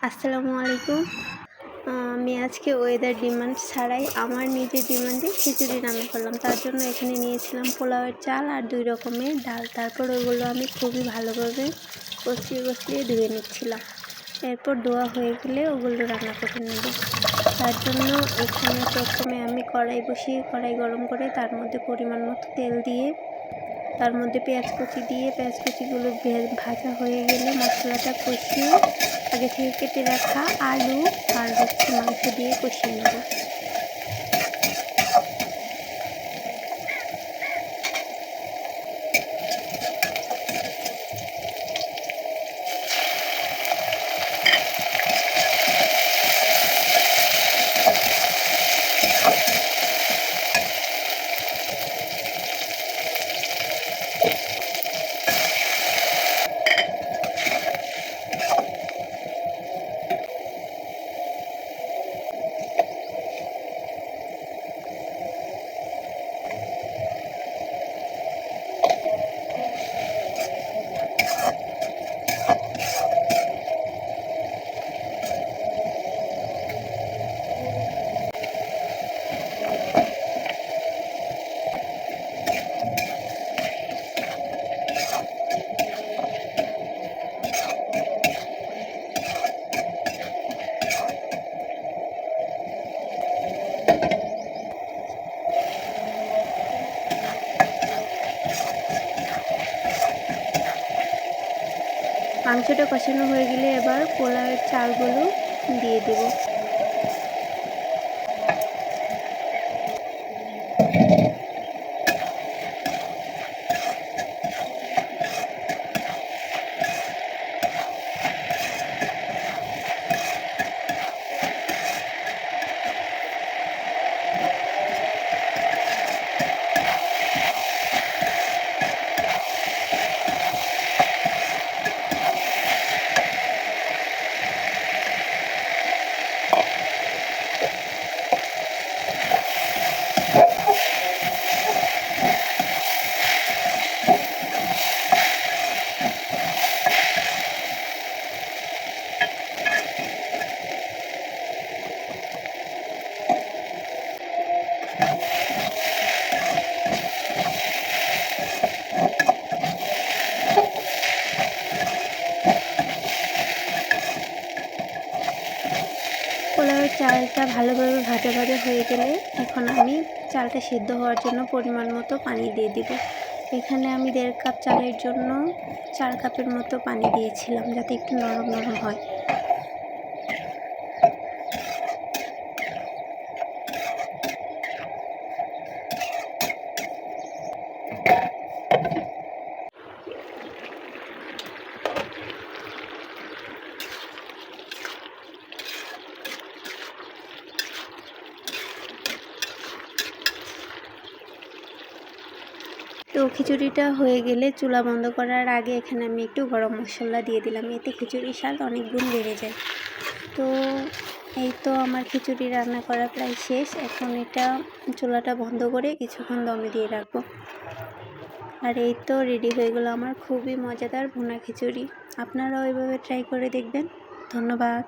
আসসালামু আলাইকুম। আমি আজকে ওয়েদার ডিমান্ড ছাড়াই আমার নিজের ডিমান্ডে খিচুড়ি রান্না করলাম। তার জন্য এখানে নিয়েছিলাম পোলাওয়ের চাল আর 2 রকমের ডাল। তারপর ওগুলো আমি খুবই ভালোভাবে কষিয়ে ধুয়ে নিচ্ছিলাম। এরপর ধোয়া হয়ে গেলে ওগুলো রান্না করে নেব। তার জন্য এখানে প্রথমে আমি কড়াই বসিয়ে কড়াই গরম করে তার মধ্যে পরিমাণ মতো তেল দিয়ে তার মধ্যে পেঁয়াজ কুচি দিয়ে পেঁয়াজ কুচিগুলো ভাজা হয়ে গেলে মশলাটা কষিয়ে আগে থেকে কেটে রাখা আলু আর মাংস দিয়ে কষিয়ে নেব। মাংসটা কষানো হয়ে গেলে এবার পোলাওয়ের চালগুলো দিয়ে দেব। পোলাওয়ের চালটা ভালোভাবে ভাজা হয়ে গেলে এখন আমি চালটা সিদ্ধ হওয়ার জন্য পরিমাণ মতো পানি দিয়ে দিব। এখানে আমি 1.5 কাপ চালের জন্য 4 কাপের মতো পানি দিয়েছিলাম, যাতে একটু নরম হয়। তো খিচুড়িটা হয়ে গেলে চুলা বন্ধ করার আগে এখানে আমি একটু গরম মশলা দিয়ে দিলাম, এতে খিচুড়ির স্বাদ অনেক গুণ বেড়ে যায়। তো এই তো আমার খিচুড়ি রান্না করা প্রায় শেষ। এখন এটা চুলাটা বন্ধ করে কিছুক্ষণ দমে দিয়ে রাখবো। আর এই তো রেডি হয়ে গেল আমার খুবই মজাদার ভুনা খিচুড়ি। আপনারাও এভাবে ট্রাই করে দেখবেন। ধন্যবাদ।